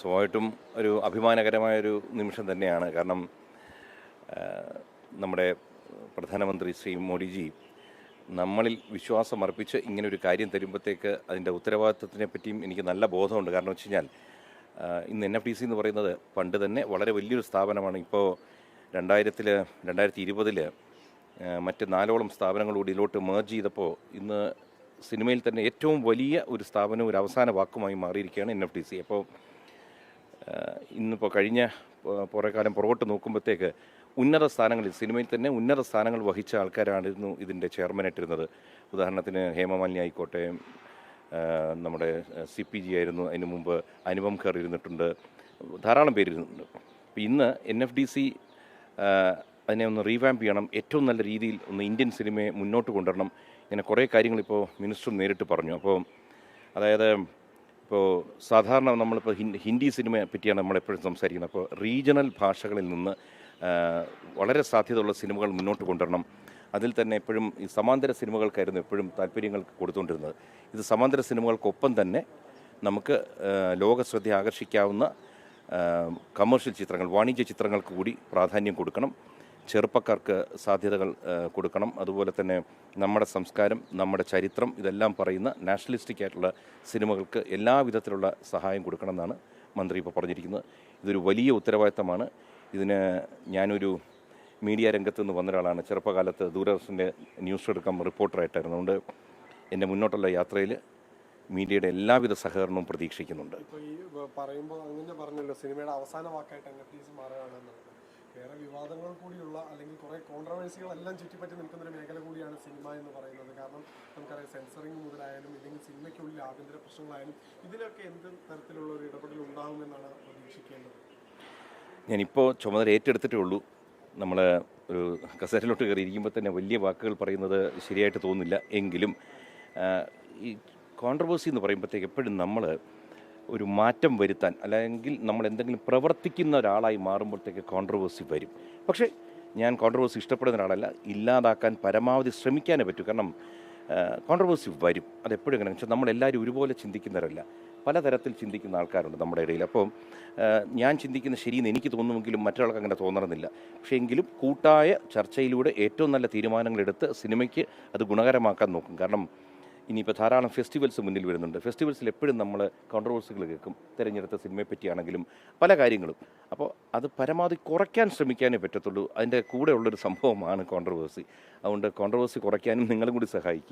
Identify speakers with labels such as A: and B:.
A: സ്വാഭാവികമായിട്ടും ഒരു അഭിമാനകരമായൊരു നിമിഷം തന്നെയാണ്. കാരണം നമ്മുടെ പ്രധാനമന്ത്രി ശ്രീ മോഡിജി നമ്മളിൽ വിശ്വാസം അർപ്പിച്ച് ഇങ്ങനൊരു കാര്യം തരുമ്പോഴത്തേക്ക് അതിൻ്റെ ഉത്തരവാദിത്വത്തിനെ പറ്റിയും എനിക്ക് നല്ല ബോധമുണ്ട്. കാരണം വെച്ച് കഴിഞ്ഞാൽ ഇന്ന് NFDC എന്ന് പറയുന്നത് പണ്ട് തന്നെ വളരെ വലിയൊരു സ്ഥാപനമാണ്. ഇപ്പോൾ 2020 മറ്റ് 4ഓളം സ്ഥാപനങ്ങളോട് ഇതിലോട്ട് മേർജ് ചെയ്തപ്പോൾ ഇന്ന് സിനിമയിൽ തന്നെ ഏറ്റവും വലിയ ഒരു സ്ഥാപനം, ഒരു അവസാന വാക്കുമായി മാറിയിരിക്കുകയാണ് NFDC. അപ്പോൾ ഇന്നിപ്പോൾ കഴിഞ്ഞ കുറേ കാലം പുറകോട്ട് നോക്കുമ്പോഴത്തേക്ക് ഉന്നത സ്ഥാനങ്ങളിൽ, സിനിമയിൽ തന്നെ ഉന്നത സ്ഥാനങ്ങൾ വഹിച്ച ആൾക്കാരായിരുന്നു ഇതിൻ്റെ ചെയർമാനായിട്ടിരുന്നത്. ഉദാഹരണത്തിന് ഹേമമാലിനി ആയിക്കോട്ടെ, നമ്മുടെ CPG ആയിരുന്നു, അതിന് മുമ്പ് അനുപം ഖേർ ഇരുന്നിട്ടുണ്ട്, ധാരാളം പേരിരുന്നിട്ടുണ്ട്. അപ്പോൾ ഇന്ന് NFDC അതിനെ ഒന്ന് റീവാമ്പ് ചെയ്യണം, ഏറ്റവും നല്ല രീതിയിൽ ഒന്ന് ഇന്ത്യൻ സിനിമയെ മുന്നോട്ട് കൊണ്ടുവരണം. ഇങ്ങനെ കുറേ കാര്യങ്ങളിപ്പോൾ മിനിസ്റ്റർ നേരിട്ട് പറഞ്ഞു. അപ്പോൾ അതായത് ഇപ്പോൾ സാധാരണ നമ്മളിപ്പോൾ ഹിന്ദി സിനിമയെ പറ്റിയാണ് നമ്മളെപ്പോഴും സംസാരിക്കുന്നത്. അപ്പോൾ റീജിയണൽ ഭാഷകളിൽ നിന്ന് വളരെ സാധ്യതയുള്ള സിനിമകൾ മുന്നോട്ട് കൊണ്ടുവരണം. അതിൽ തന്നെ എപ്പോഴും ഈ സമാന്തര സിനിമകൾക്കായിരുന്നു എപ്പോഴും താല്പര്യങ്ങൾ കൊടുത്തുകൊണ്ടിരുന്നത്. ഇത് സമാന്തര സിനിമകൾക്കൊപ്പം തന്നെ നമുക്ക് ലോക ശ്രദ്ധ ആകർഷിക്കാവുന്ന കമേഴ്ഷ്യൽ ചിത്രങ്ങൾ, വാണിജ്യ ചിത്രങ്ങൾക്ക് കൂടി പ്രാധാന്യം കൊടുക്കണം. ചെറുപ്പക്കാർക്ക് സാധ്യതകൾ കൊടുക്കണം. അതുപോലെ തന്നെ നമ്മുടെ സംസ്കാരം, നമ്മുടെ ചരിത്രം ഇതെല്ലാം പറയുന്ന നാഷണലിസ്റ്റിക് ആയിട്ടുള്ള സിനിമകൾക്ക് എല്ലാ വിധത്തിലുള്ള സഹായം കൊടുക്കണം എന്നാണ് മന്ത്രി ഇപ്പോൾ പറഞ്ഞിരിക്കുന്നത്. ഇതൊരു വലിയ ഉത്തരവാദിത്തമാണ്. ഇതിന് ഞാനൊരു മീഡിയ രംഗത്ത് നിന്ന് വന്ന ഒരാളാണ്. ചെറുപ്പകാലത്ത് ദൂരദർശൻ്റെ ന്യൂസ് എടുക്കാൻ റിപ്പോർട്ടറായിട്ടായിരുന്നു. അതുകൊണ്ട് എൻ്റെ മുന്നോട്ടുള്ള യാത്രയിൽ മീഡിയയുടെ എല്ലാവിധ സഹകരണവും പ്രതീക്ഷിക്കുന്നുണ്ട്.
B: ഇപ്പോൾ ഈ പറയുമ്പോൾ അങ്ങനെ പറഞ്ഞല്ലോ, സിനിമയുടെ അവസാന വാക്കായിട്ട് NFDC മാറുകയാണെന്നുള്ളത് വേറെ വിവാദങ്ങൾ കൂടിയുള്ള അല്ലെങ്കിൽ കുറേ കോൺട്രവേഴ്സികളെല്ലാം ചുറ്റിപ്പറ്റി നിൽക്കുന്നൊരു മേഖല കൂടിയാണ് സിനിമ എന്ന് പറയുന്നത്. കാരണം നമുക്കറിയാം, സെൻസറിങ് മുതലായാലും ഇല്ലെങ്കിൽ സിനിമയ്ക്കുള്ളിൽ ആഭ്യന്തര പ്രശ്നങ്ങളായാലും ഇതിലൊക്കെ എന്ത് തരത്തിലുള്ള ഒരു ഇടപെടൽ ഉണ്ടാകുമെന്നാണ് പ്രതീക്ഷിക്കേണ്ടത്?
A: ഞാനിപ്പോൾ ചുമതല ഏറ്റെടുത്തിട്ടേ ഉള്ളൂ. നമ്മൾ ഒരു കസേരയിലോട്ട് കയറി ഇരിക്കുമ്പോൾ തന്നെ വലിയ വാക്കുകൾ പറയുന്നത് ശരിയായിട്ട് തോന്നുന്നില്ല. എങ്കിലും ഈ കോൺട്രവേഴ്സി എന്ന് പറയുമ്പോഴത്തേക്ക് എപ്പോഴും നമ്മൾ ഒരു മാറ്റം വരുത്താൻ, അല്ലെങ്കിൽ നമ്മൾ എന്തെങ്കിലും പ്രവർത്തിക്കുന്ന ഒരാളായി മാറുമ്പോഴത്തേക്ക് കോൺട്രവേഴ്സി വരും. പക്ഷേ ഞാൻ കോൺട്രവേഴ്സി ഇഷ്ടപ്പെടുന്ന ഒരാളല്ല, ഇല്ലാതാക്കാൻ പരമാവധി ശ്രമിക്കാനേ പറ്റൂ. കാരണം കോൺട്രവേഴ്സി വരും, അതെപ്പോഴും എങ്ങനെ വെച്ചാൽ നമ്മളെല്ലാവരും ഒരുപോലെ ചിന്തിക്കുന്നവരല്ല, പലതരത്തിൽ ചിന്തിക്കുന്ന ആൾക്കാരുണ്ട് നമ്മുടെ ഇടയിൽ. അപ്പോൾ ഞാൻ ചിന്തിക്കുന്ന ശരിയെന്ന് എനിക്ക് തോന്നുമെങ്കിലും മറ്റൊരാൾക്ക് അങ്ങനെ തോന്നണമെന്നില്ല. പക്ഷേ എങ്കിലും കൂട്ടായ ചർച്ചയിലൂടെ ഏറ്റവും നല്ല തീരുമാനങ്ങളെടുത്ത് സിനിമയ്ക്ക് അത് ഗുണകരമാക്കാൻ നോക്കും. കാരണം ഇനിയിപ്പോൾ ധാരാളം ഫെസ്റ്റിവൽസ് മുന്നിൽ വരുന്നുണ്ട്. ഫെസ്റ്റിവൽസിൽ എപ്പോഴും നമ്മൾ കോൺട്രവേഴ്സികൾ കേൾക്കും, തിരഞ്ഞെടുത്ത സിനിമയെ പറ്റിയാണെങ്കിലും പല കാര്യങ്ങളും. അപ്പോൾ അത് പരമാവധി കുറയ്ക്കാൻ ശ്രമിക്കാനേ പറ്റത്തുള്ളൂ. അതിൻ്റെ കൂടെ ഉള്ളൊരു സംഭവമാണ് കോൺട്രവേഴ്സി. അതുകൊണ്ട് കോൺട്രവേഴ്സി കുറയ്ക്കാനും നിങ്ങളും കൂടി സഹായിക്കും.